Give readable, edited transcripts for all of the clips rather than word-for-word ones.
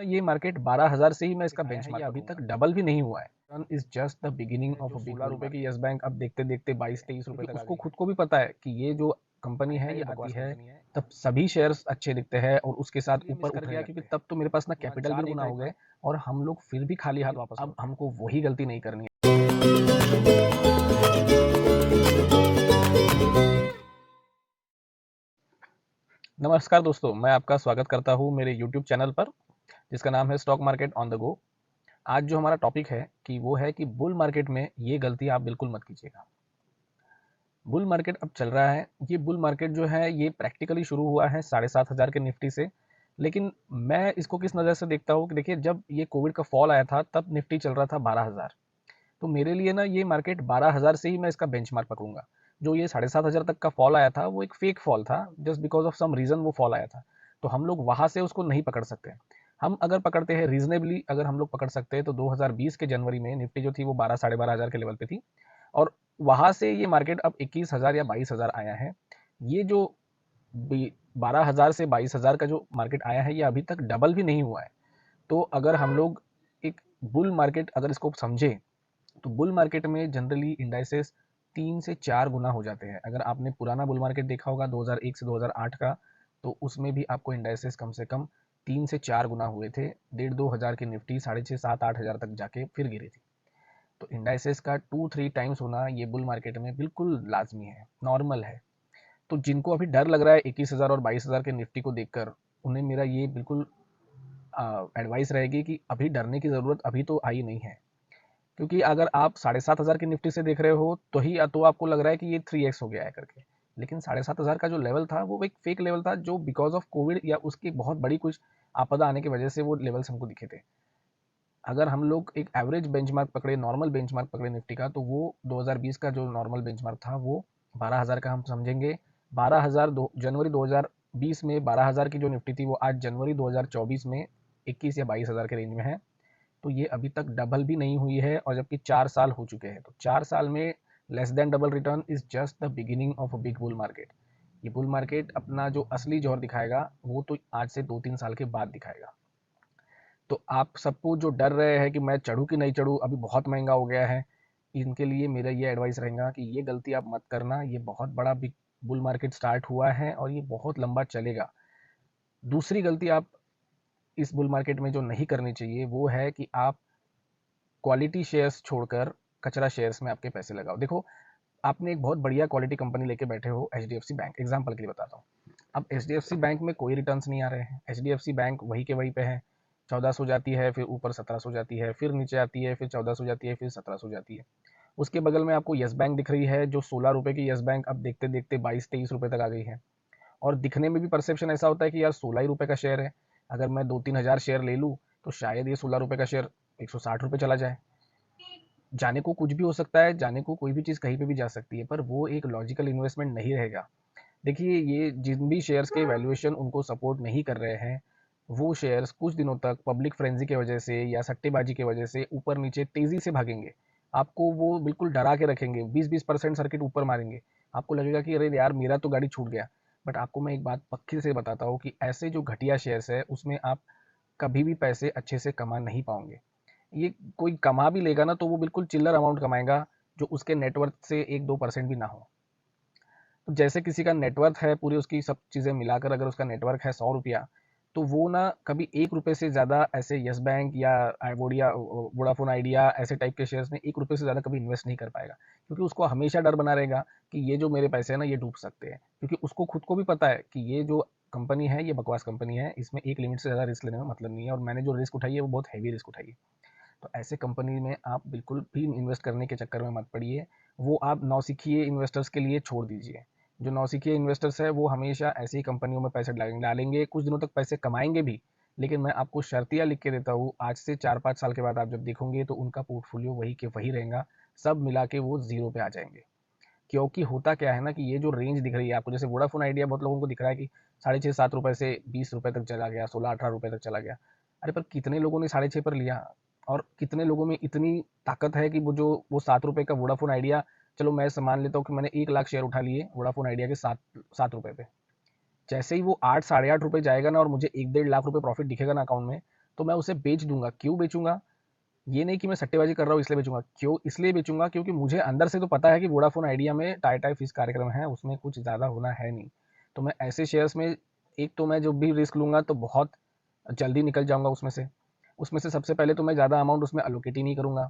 ये मार्केट 12,000 से ही मैं इसका बेंचमार्क अभी तक डबल भी नहीं हुआ है। Run is just the beginning of 16 रुपए की यस बैंक अब देखते देखते 22-23 रुपए तक उसको खुद को भी पता है कि ये जो कंपनी है ये आती है तब सभी शेयर्स अच्छे दिखते हैं और उसके साथ ऊपर उठ गया, क्योंकि तब तो मेरे पास ना कैपिटल भी गुना हो गए और हम लोग फिर भी खाली हाथ वापस। अब हमको वही गलती नहीं करनी है। नमस्कार दोस्तों, मैं आपका स्वागत करता हूं मेरे YouTube चैनल पर जिसका नाम है stock market on the go. आज जो हमारा टॉपिक है कि वो है कि बुल मार्केट में ये गलती आप बिल्कुल मत कीजिएगा। बुल मार्केट अब चल रहा है। ये बुल मार्केट जो है ये प्रैक्टिकली शुरू हुआ है 7,500 के निफ्टी से, लेकिन मैं इसको किस नज़र से देखता हूँ कि देखिए, जब ये कोविड का फॉल आया था तब निफ्टी चल रहा था 12,000। तो मेरे लिए ना ये मार्केट 12,000 से ही मैं इसका बेंचमार्क पकड़ूंगा। जो ये 7,500 तक का फॉल आया था वो एक फेक फॉल था, just because of some reason वो फॉल आया था। तो हम लोग वहां से उसको नहीं पकड़ सकते। हम अगर पकड़ते हैं रीजनेबली, अगर हम लोग पकड़ सकते हैं तो 2020 के जनवरी में निफ्टी जो थी वो 12-12,500 के लेवल पे थी और वहां से ये मार्केट अब 21,000 या 22,000 आया है। ये जो 12,000 से 22,000 का जो मार्केट आया है ये अभी तक डबल भी नहीं हुआ है। तो अगर हम लोग एक बुल मार्केट अगर इसको समझे तो बुल मार्केट में जनरली इंडाइसेस 3 से 4 गुना हो जाते हैं। अगर आपने पुराना बुल मार्केट देखा होगा 2001 से 2008 का, तो उसमें भी आपको इंडाइसेस कम से कम 3 से 4 गुना हुए थे। 1,500-2,000 की निफ्टी 6,500-7,000-8,000 तक जाके फिर गिरी थी। तो इंडाइसेस का 2-3 टाइम्स होना ये बुल मार्केट में बिल्कुल लाजमी है, नॉर्मल है। तो जिनको अभी डर लग रहा है 21,000 और 22,000 के निफ्टी को देखकर, उन्हें मेरा ये बिल्कुल एडवाइस रहेगी कि अभी डरने की ज़रूरत अभी तो आई नहीं है। क्योंकि अगर आप 7,500 की निफ्टी से देख रहे हो तो ही तो आपको लग रहा है कि ये 3x हो गया है करके, लेकिन 7,500 का जो लेवल था वो एक फेक लेवल था, जो बिकॉज ऑफ कोविड या उसकी बहुत बड़ी कुछ आपदा आने की वजह से वो लेवल्स हमको दिखे थे। अगर हम लोग एक एवरेज बेंचमार्क पकड़े, नॉर्मल बेंचमार्क पकड़े निफ्टी का, तो वो 2020 का जो नॉर्मल बेंचमार्क था वो 12,000 का हम समझेंगे। 12,000 जनवरी 2020 में 12,000 की जो निफ्टी थी वो आज जनवरी 2024 में 21 या 22,000 के रेंज में है। तो ये अभी तक डबल भी नहीं हुई है और जबकि 4 साल हो चुके हैं। तो 4 साल में less than double return is just the beginning of a big bull market. ये बुल मार्केट अपना जो असली जोर दिखाएगा वो तो आज से 2-3 साल के बाद दिखाएगा। तो आप सबको जो डर रहे हैं कि मैं चढ़ूँ कि नहीं चढ़ूँ, अभी बहुत महंगा हो गया है, इनके लिए मेरा ये एडवाइस रहेगा कि ये गलती आप मत करना। ये बहुत बड़ा बिग बुल मार्केट स्टार्ट हुआ है और ये बहुत लंबा चलेगा। दूसरी गलती आप इस बुल मार्केट में जो नहीं करनी चाहिए वो है कि आप क्वालिटी शेयर्स छोड़कर कचरा शेयर्स में आपके पैसे लगाओ। देखो, आपने एक बहुत बढ़िया क्वालिटी कंपनी लेके बैठे हो, HDFC बैंक, एग्जांपल के लिए बताता हूँ। अब HDFC बैंक में कोई रिटर्न्स नहीं आ रहे हैं। HDFC बैंक वही के वही पे है। 1400 जाती है, फिर ऊपर 1700 जाती है, फिर नीचे आती है, फिर 1400 जाती है, फिर 1700 जाती है। उसके बगल में आपको यस बैंक दिख रही है, जो 16 रुपए की यस बैंक अब देखते देखते 22-23 रुपए तक आ गई है। और दिखने में भी परसेप्शन ऐसा होता है कि यार 16 ही रुपए का शेयर है, अगर मैं 2-3 हज़ार शेयर ले लूँ तो शायद ये 16 रुपए का शेयर 160 रुपए चला जाए। जाने को कुछ भी हो सकता है, जाने को कोई भी चीज़ कहीं पे भी जा सकती है, पर वो एक लॉजिकल इन्वेस्टमेंट नहीं रहेगा। देखिए, ये जिन भी शेयर्स के वैल्यूएशन उनको सपोर्ट नहीं कर रहे हैं, वो शेयर्स कुछ दिनों तक पब्लिक फ्रेंजी की वजह से या सट्टेबाजी की वजह से ऊपर नीचे तेजी से भागेंगे। आपको वो बिल्कुल डरा के रखेंगे, 20-20% सर्किट ऊपर मारेंगे। आपको लगेगा कि अरे यार, मेरा तो गाड़ी छूट गया। बट आपको मैं एक बात पक्की से बताता हूँ कि ऐसे जो घटिया शेयर्स है उसमें आप कभी भी पैसे अच्छे से कमा नहीं पाओगे। ये कोई कमा भी लेगा ना तो वो बिल्कुल चिल्लर अमाउंट कमाएगा, जो उसके नेटवर्थ से 1-2% भी ना हो। तो जैसे किसी का नेटवर्थ है, पूरी उसकी सब चीज़ें मिलाकर अगर उसका नेटवर्क है 100 रुपया, तो वो ना कभी 1 रुपये से ज़्यादा ऐसे यस बैंक या वोडाफोन आइडिया ऐसे टाइप के शेयर्स में 1 रुपये से ज़्यादा कभी इन्वेस्ट नहीं कर पाएगा, क्योंकि उसको हमेशा डर बना रहेगा कि ये जो मेरे पैसे हैं ना ये डूब सकते हैं। क्योंकि उसको खुद को भी पता है कि ये जो कंपनी है ये बकवास कंपनी है, इसमें एक लिमिट से ज़्यादा रिस्क लेने में मतलब नहीं है, और मैंने जो रिस्क उठाई है वो बहुत हैवी रिस्क उठाई है। तो ऐसे कंपनी में आप बिल्कुल भी इन्वेस्ट करने के चक्कर में मत पड़िए। वो आप नौसिखिए इन्वेस्टर्स के लिए छोड़ दीजिए। जो नौसिखिए इन्वेस्टर्स है वो हमेशा ऐसी ही कंपनियों में पैसे डालेंगे, कुछ दिनों तक पैसे कमाएंगे भी, लेकिन मैं आपको शर्तियाँ लिख के देता हूँ, आज से 4-5 साल के बाद आप जब देखोगे तो उनका पोर्टफोलियो वही के वही रहेगा। सब मिला के वो जीरो पे आ जाएंगे। क्योंकि होता क्या है ना कि ये जो रेंज दिख रही है आपको, जैसे वोडाफोन आइडिया बहुत लोगों को दिख रहा है कि 6.5-7 रुपए से 20 रुपए तक चला गया, 16-18 रुपए तक चला गया। अरे पर कितने लोगों ने 6.5 पर लिया, और कितने लोगों में इतनी ताकत है कि वो 7 रुपए का वोडाफोन आइडिया, चलो मैं मान लेता हूँ कि मैंने 1 लाख शेयर उठा लिए वोडाफोन आइडिया के 7 रुपए पे। जैसे ही वो 8-8.5 रुपए जाएगा ना और मुझे 1-1.5 लाख रुपए प्रॉफिट दिखेगा ना अकाउंट में, तो मैं उसे बेच दूंगा। क्यों बेचूंगा? ये नहीं कि मैं सट्टेबाजी कर रहा हूँ इसलिए बेचूंगा। क्यों? इसलिए बेचूंगा क्योंकि मुझे अंदर से तो पता है कि वोडाफोन आइडिया में टाटा फीस कार्यक्रम है, उसमें कुछ ज़्यादा होना है नहीं। तो मैं ऐसे शेयर्स में, एक तो मैं जो भी रिस्क लूंगा तो बहुत जल्दी निकल जाऊंगा उसमें से सबसे पहले तो मैं ज़्यादा अमाउंट उसमें अलोकेट ही नहीं करूंगा।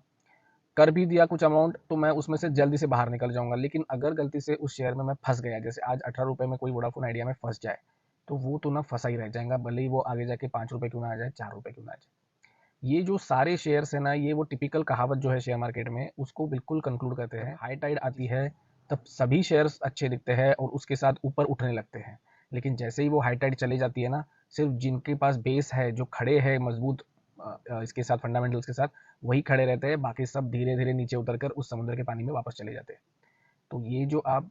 कर भी दिया कुछ अमाउंट तो मैं उसमें से जल्दी से बाहर निकल जाऊंगा। लेकिन अगर गलती से उस शेयर में मैं फंस गया, जैसे आज 18 रुपये में कोई वोडाफोन आइडिया में फंस जाए, तो वो तो ना फंसा ही रह जाएगा, भले ही वो आगे जाके 5 रुपये क्यों ना आ जाए, 4 रुपये क्यों ना आ जाए। ये जो सारे शेयर्स है ना, ये वो टिपिकल कहावत जो है शेयर मार्केट में, उसको बिल्कुल कंक्लूड करते हैं। हाई टाइड आती है तब सभी शेयर्स अच्छे दिखते हैं और उसके साथ ऊपर उठने लगते हैं। लेकिन जैसे ही वो हाई टाइड चली जाती है ना, सिर्फ जिनके पास बेस है, जो खड़े हैं मजबूत इसके साथ, फंडामेंटल्स के साथ, वही खड़े रहते हैं। बाकी सब धीरे धीरे नीचे उतरकर उस समुद्र के पानी में वापस चले जाते हैं। तो ये जो आप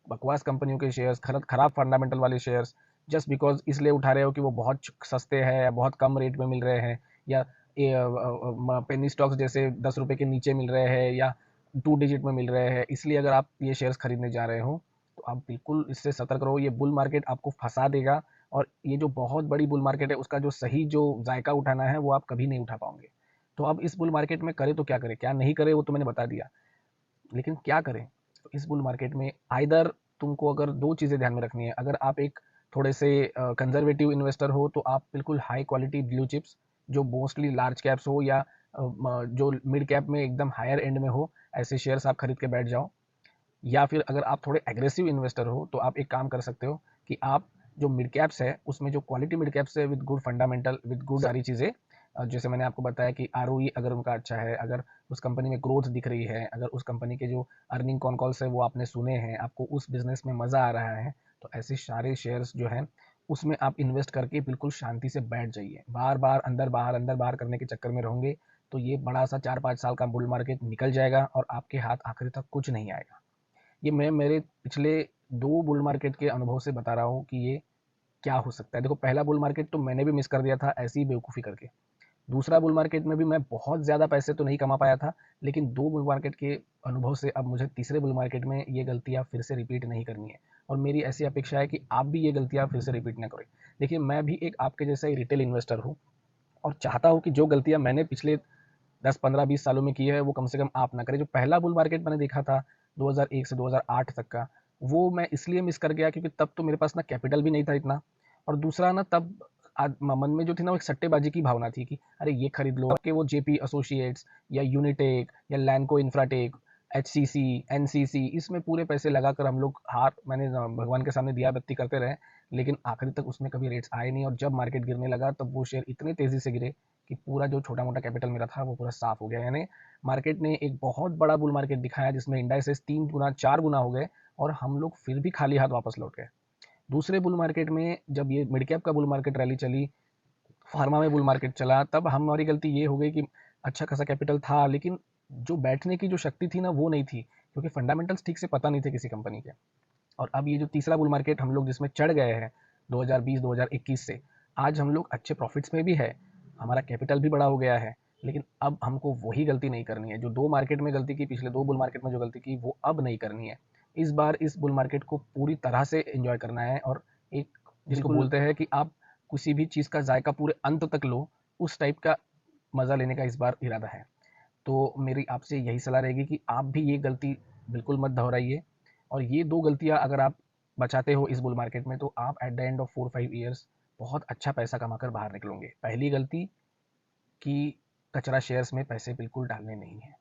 बकवास कंपनियों के शेयर्स, खराब फंडामेंटल वाले शेयर्स, जस्ट बिकॉज इसलिए उठा रहे हो कि वो बहुत सस्ते हैं या बहुत कम रेट में मिल रहे हैं, या पेनी स्टॉक्स जैसे 10 रुपए के नीचे मिल रहे हैं या 2 डिजिट में मिल रहे हैं, इसलिए अगर आप ये शेयर्स खरीदने जा रहे हो तो आप बिल्कुल इससे सतर्क रहो। ये बुल मार्केट आपको फंसा देगा और ये जो बहुत बड़ी बुल मार्केट है उसका जो सही जो जायका उठाना है वो आप कभी नहीं उठा पाओगे। तो अब इस बुल मार्केट में करें तो क्या करें, क्या नहीं करें वो तो मैंने बता दिया, लेकिन क्या करें? तो इस बुल मार्केट में आइदर तुमको अगर दो चीज़ें ध्यान में रखनी है। अगर आप एक थोड़े से कंजर्वेटिव इन्वेस्टर हो तो आप बिल्कुल हाई क्वालिटी ब्लू चिप्स, जो मोस्टली लार्ज कैप्स हो या जो मिड कैप में एकदम हायर एंड में हो, ऐसे शेयर्स आप खरीद के बैठ जाओ। या फिर अगर आप थोड़े एग्रेसिव इन्वेस्टर हो तो आप एक काम कर सकते हो कि आप जो मिड कैप्स है उसमें जो क्वालिटी मिड कैप्स है with good fundamental, with good सारी चीज़ें, जैसे मैंने आपको बताया कि आरओई अगर उनका अच्छा है, अगर उस कंपनी में ग्रोथ दिख रही है, अगर उस कंपनी के जो अर्निंग कॉन कॉल्स है वो आपने सुने हैं, आपको उस बिजनेस में मज़ा आ रहा है, तो ऐसे सारे शेयर्स जो हैं उसमें आप इन्वेस्ट करके बिल्कुल शांति से बैठ जाइए। बार बार अंदर बाहर करने के चक्कर में रहोगे तो ये बड़ा सा 4-5 साल का बुल मार्केट निकल जाएगा और आपके हाथ आखिर तक कुछ नहीं आएगा। ये मैं मेरे पिछले 2 बुल मार्केट के अनुभव से बता रहा हूँ कि ये क्या हो सकता है। देखो, पहला बुल मार्केट तो मैंने भी मिस कर दिया था ऐसी ही बेवकूफ़ी करके। दूसरा बुल मार्केट में भी मैं बहुत ज़्यादा पैसे तो नहीं कमा पाया था, लेकिन 2 बुल मार्केट के अनुभव से अब मुझे तीसरे बुल मार्केट में ये गलतियाँ फिर से रिपीट नहीं करनी है। और मेरी ऐसी अपेक्षा है कि आप भी ये गलतियाँ फिर से रिपीट ना करें। देखिए, मैं भी एक आपके जैसा ही रिटेल इन्वेस्टर हूँ और चाहता हूँ कि जो गलतियाँ मैंने पिछले 10-15-20 सालों में की है वो कम से कम आप ना करें। जो पहला बुल मार्केट मैंने देखा था 2001 से 2008 तक का, वो मैं इसलिए मिस कर गया क्योंकि तब तो मेरे पास ना कैपिटल भी नहीं था इतना, और दूसरा ना तब मन में जो थी ना वो एक सट्टेबाजी की भावना थी कि अरे ये खरीद लो कि वो जेपी एसोसिएट्स या यूनिटेक या लैंको इंफ्राटेक, एचसीसी, एनसीसी, इसमें पूरे पैसे लगाकर हम लोग मैंने भगवान के सामने दिया बत्ती करते रहे, लेकिन आखिरी तक उसमें कभी रेट्स आए नहीं। और जब मार्केट गिरने लगा तब वो शेयर इतने तेजी से गिरे कि पूरा जो छोटा मोटा कैपिटल मेरा था वो पूरा साफ हो गया। यानी मार्केट ने एक बहुत बड़ा बुल मार्केट दिखाया जिसमें इंडाइसेस 3 गुना 4 गुना हो गए और हम लोग फिर भी खाली हाथ वापस लौट गए। दूसरे बुल मार्केट में जब ये मिड कैप का बुल मार्केट रैली चली, फार्मा में बुल मार्केट चला, तब हमारी गलती ये हो गई कि अच्छा खासा कैपिटल था लेकिन जो बैठने की जो शक्ति थी ना वो नहीं थी, क्योंकि फंडामेंटल्स ठीक से पता नहीं थे किसी कंपनी के। और अब ये जो तीसरा बुल मार्केट हम लोग जिसमें चढ़ गए हैं 2020-2021 से, आज हम लोग अच्छे प्रॉफिट्स में भी है, हमारा कैपिटल भी बड़ा हो गया है, लेकिन अब हमको वही गलती नहीं करनी है जो 2 मार्केट में गलती की, पिछले 2 बुल मार्केट में जो गलती की वो अब नहीं करनी है। इस बार इस बुल मार्केट को पूरी तरह से एंजॉय करना है और एक जिसको बोलते हैं कि आप किसी भी चीज़ का जायका पूरे अंत तक लो, उस टाइप का मज़ा लेने का इस बार इरादा है। तो मेरी आपसे यही सलाह रहेगी कि आप भी ये गलती बिल्कुल मत दोहराइए। और ये 2 गलतियाँ अगर आप बचाते हो इस बुल मार्केट में तो आप at the end of 4-5 years बहुत अच्छा पैसा कमाकर बाहर निकलोगे। पहली गलती कि कचरा शेयर्स में पैसे बिल्कुल डालने नहीं है,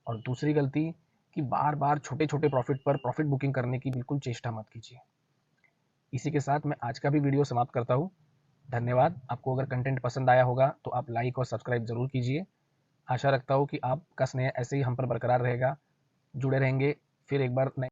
और दूसरी गलती कि बार बार छोटे छोटे प्रॉफिट पर प्रॉफिट बुकिंग करने की बिल्कुल चेष्टा मत कीजिए। इसी के साथ मैं आज का भी वीडियो समाप्त करता हूँ। धन्यवाद। आपको अगर कंटेंट पसंद आया होगा तो आप लाइक और सब्सक्राइब जरूर कीजिए। आशा रखता हूँ कि आपका स्नेह ऐसे ही हम पर बरकरार रहेगा, जुड़े रहेंगे। फिर एक बार नए